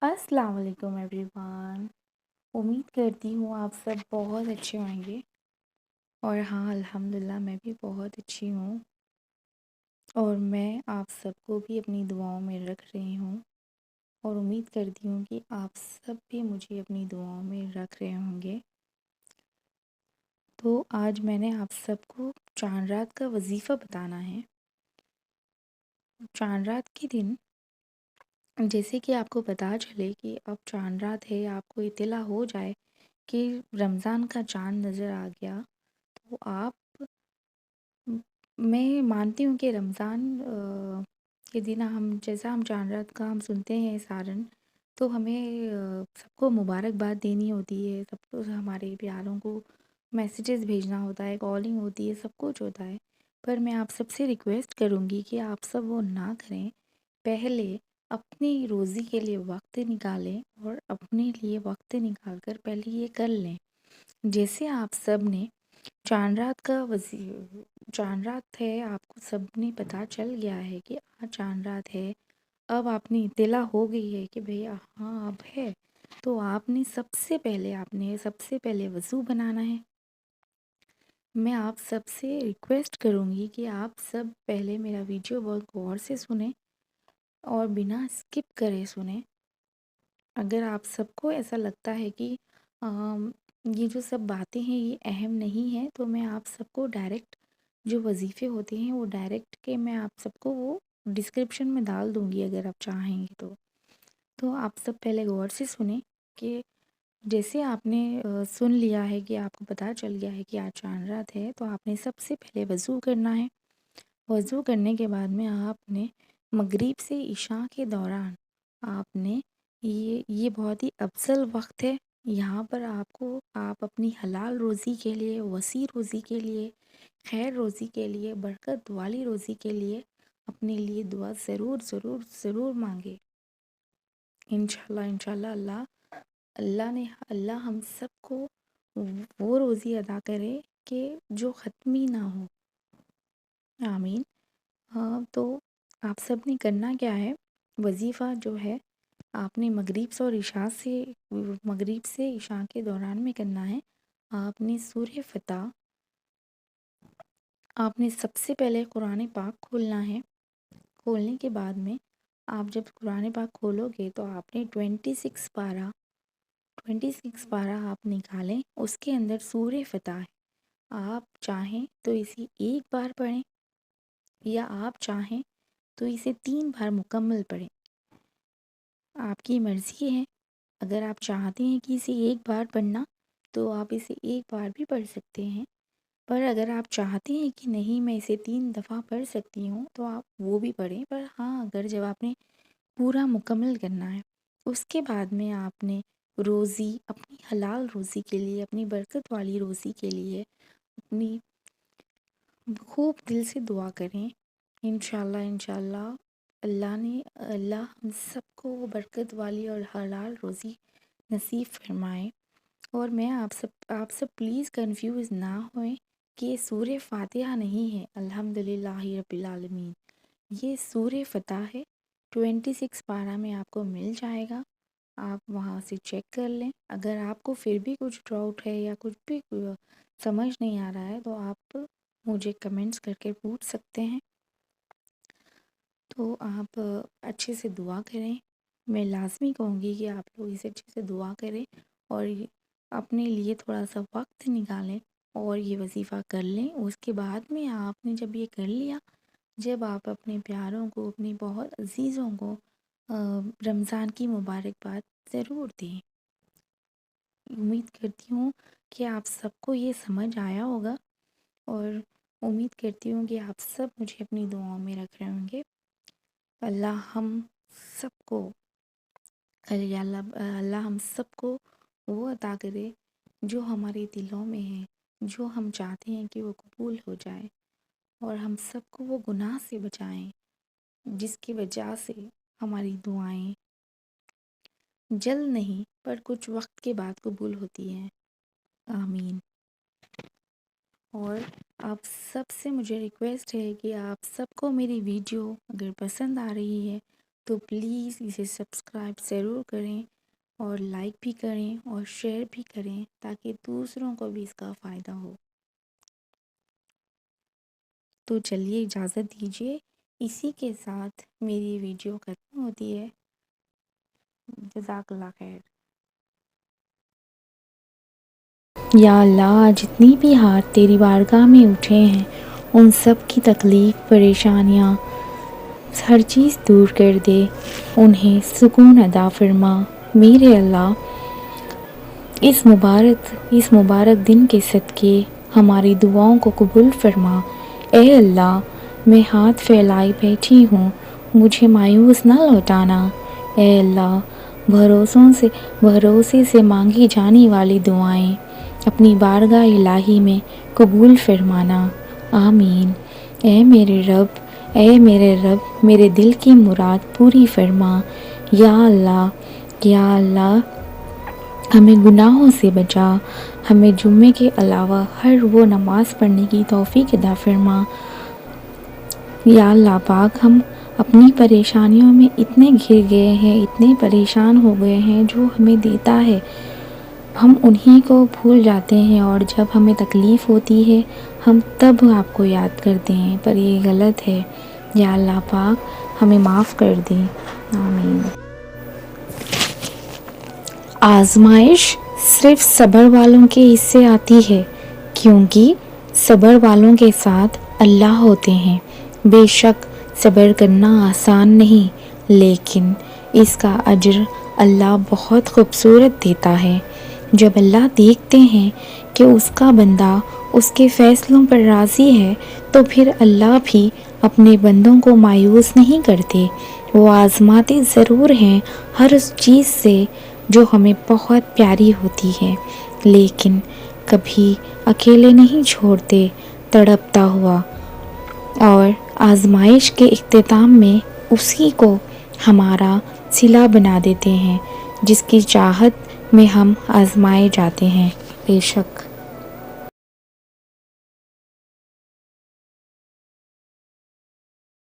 अस्सलाम वालेकुम एवरीवन। उम्मीद करती हूँ आप सब बहुत अच्छे होंगे। और हाँ, अल्हम्दुलिल्लाह मैं भी बहुत अच्छी हूँ। और मैं आप सबको भी अपनी दुआओं में रख रही हूँ और उम्मीद करती हूँ कि आप सब भी मुझे अपनी दुआओं में रख रहे होंगे। तो आज मैंने आप सबको चांद रात का वजीफ़ा बताना है। चांद रात के दिन जैसे कि आपको पता चले कि अब चांद रात है, आपको इत्तला हो जाए कि रमज़ान का चाँद नज़र आ गया, तो आप मैं मानती हूँ कि रमज़ान के दिन हम चाँद रात का हम सुनते हैं सारन, तो हमें सबको मुबारकबाद देनी होती है, सबको हमारे प्यारों को मैसेजेस भेजना होता है, कॉलिंग होती है, सब कुछ होता है। पर मैं आप सबसे रिक्वेस्ट करूँगी कि आप सब वो ना करें। पहले अपनी रोज़ी के लिए वक़्त निकालें और अपने लिए वक़्त निकाल कर पहले ये कर लें। जैसे आप सब ने चांद रात का चांद रात है, आपको सबने पता चल गया है कि आज चांद रात है। अब आपने इत्तला हो गई है कि भैया हाँ अब है, तो आपने सबसे पहले वज़ू बनाना है। मैं आप सबसे रिक्वेस्ट करूँगी कि आप सब पहले मेरा वीडियो बहुत गौर से सुनें और बिना स्किप करे सुनें। अगर आप सबको ऐसा लगता है कि ये जो सब बातें हैं ये अहम नहीं है, तो मैं आप सबको डायरेक्ट जो वजीफ़े होते हैं वो डायरेक्ट के मैं आप सबको वो डिस्क्रिप्शन में डाल दूँगी अगर आप चाहेंगे तो। तो आप सब पहले गौर से सुनें कि जैसे आपने सुन लिया है कि आपको पता चल गया है कि आज चांद रात है, तो आपने सबसे पहले वज़ू करना है। वज़ू करने के बाद में आपने मगरिब से इशा के दौरान आपने ये बहुत ही अफ़ज़ल वक़्त है। यहाँ पर आप अपनी हलाल रोज़ी के लिए, वसी रोज़ी के लिए, खैर रोज़ी के लिए, बरकत वाली रोज़ी के लिए अपने लिए दुआ ज़रूर ज़रूर ज़रूर मांगे। इंशाल्लाह इंशाल्लाह अल्लाह हम सबको वो रोज़ी अदा करे कि जो ख़त्म ही ना हो। आमीन। हाँ, तो आप सब ने करना क्या है, वज़ीफ़ा जो है आपने मगरिब से इशा के दौरान में करना है। आपने सूरह फ़तह आपने सबसे पहले कुरान पाक खोलना है। खोलने के बाद में आप जब कुरान पाक खोलोगे तो आपने 26 पारा आप निकालें, उसके अंदर सूरह फ़तह है। आप चाहें तो इसे एक बार पढ़ें या आप चाहें तो इसे 3 बार मुकम्मल पढ़ें, आपकी मर्ज़ी है। अगर आप चाहते हैं कि इसे एक बार पढ़ना तो आप इसे एक बार भी पढ़ सकते हैं, पर अगर आप चाहते हैं कि नहीं मैं इसे 3 दफ़ा पढ़ सकती हूँ तो आप वो भी पढ़ें। पर हाँ, अगर जब आपने पूरा मुकम्मल करना है, उसके बाद में आपने अपनी हलाल रोज़ी के लिए, अपनी बरकत वाली रोज़ी के लिए अपनी खूब दिल से दुआ करें। इंशाल्लाह इंशाल्लाह अल्लाह हम सबको वो बरकत वाली और हलाल रोज़ी नसीब फरमाए। और मैं आप सब प्लीज़ कंफ्यूज ना होएं कि ये सूरह फातिहा नहीं है, अल्हम्दुलिल्लाहि रब्बिल आलमीन। ये सूरह फ़तह है। 26 पारा में आपको मिल जाएगा, आप वहाँ से चेक कर लें। अगर आपको फिर भी कुछ डाउट है या कुछ भी समझ नहीं आ रहा है तो आप मुझे कमेंट्स करके पूछ सकते हैं। तो आप अच्छे से दुआ करें। मैं लाज़मी कहूँगी कि आप लोग इसे अच्छे से दुआ करें और अपने लिए थोड़ा-सा वक़्त निकालें और ये वज़ीफ़ा कर लें। उसके बाद में आपने जब ये कर लिया, जब आप अपने प्यारों को, अपने बहुत अज़ीज़ों को रमज़ान की मुबारकबाद ज़रूर दें। उम्मीद करती हूँ कि आप सबको ये समझ आया होगा और उम्मीद करती हूँ कि आप सब मुझे अपनी दुआओं में रख रहे होंगे। अल्लाह हम सबको अल्लाह हम सबको वो अता करे जो हमारे दिलों में है, जो हम चाहते हैं कि वो कबूल हो जाए और हम सबको वो गुनाह से बचाएं जिसकी वजह से हमारी दुआएं जल्द नहीं पर कुछ वक्त के बाद कबूल होती हैं। आमीन। और आप सबसे मुझे रिक्वेस्ट है कि आप सबको मेरी वीडियो अगर पसंद आ रही है تو پلیز اسے سبسکرائب ضرور کریں اور لائک بھی کریں اور شیئر بھی کریں تاکہ دوسروں کو بھی اس کا فائدہ ہو۔ تو چلیے اجازت دیجیے، اسی کے ساتھ میری ویڈیو ختم ہوتی ہے۔ جزاک اللہ خیر۔ یا اللہ، جتنی بھی ہاتھ تیری بارگاہ میں اٹھے ہیں ان سب کی تکلیف، پریشانیاں، ہر چیز دور کر دے، انہیں سکون عطا فرما۔ میرے اللہ، اس مبارک دن کے صدقے ہماری دعاؤں کو قبول فرما۔ اے اللہ، میں ہاتھ پھیلائے بیٹھی ہوں، مجھے مایوس نہ لوٹانا۔ اے اللہ، بھروسے سے مانگی جانے والی دعائیں اپنی بارگاہ الہی میں قبول فرمانا۔ آمین۔ اے میرے رب، میرے دل کی مراد پوری فرما۔ یا اللہ، ہمیں گناہوں سے بچا، ہمیں جمعے کے علاوہ ہر وہ نماز پڑھنے کی توفیق عطا فرما۔ یا اللہ پاک، ہم اپنی پریشانیوں میں اتنے گھر گئے ہیں، اتنے پریشان ہو گئے ہیں، جو ہمیں دیتا ہے ہم انہی کو بھول جاتے ہیں، اور جب ہمیں تکلیف ہوتی ہے ہم تب آپ کو یاد کرتے ہیں، پر یہ غلط ہے۔ یا اللہ پاک، ہمیں معاف کر دیں۔ آمین۔ آزمائش صرف صبر والوں کے حصے آتی ہے، کیونکہ صبر والوں کے ساتھ اللہ ہوتے ہیں۔ بے شک صبر کرنا آسان نہیں، لیکن اس کا اجر اللہ بہت خوبصورت دیتا ہے۔ جب اللہ دیکھتے ہیں کہ اس کا بندہ اس کے فیصلوں پر راضی ہے تو پھر اللہ بھی اپنے بندوں کو مایوس نہیں کرتے۔ وہ آزماتے ضرور ہیں ہر اس چیز سے جو ہمیں بہت پیاری ہوتی ہے، لیکن کبھی اکیلے نہیں چھوڑتے تڑپتا ہوا، اور آزمائش کے اختتام میں اسی کو ہمارا صلہ بنا دیتے ہیں جس کی چاہت میں ہم آزمائے جاتے ہیں۔ بے شک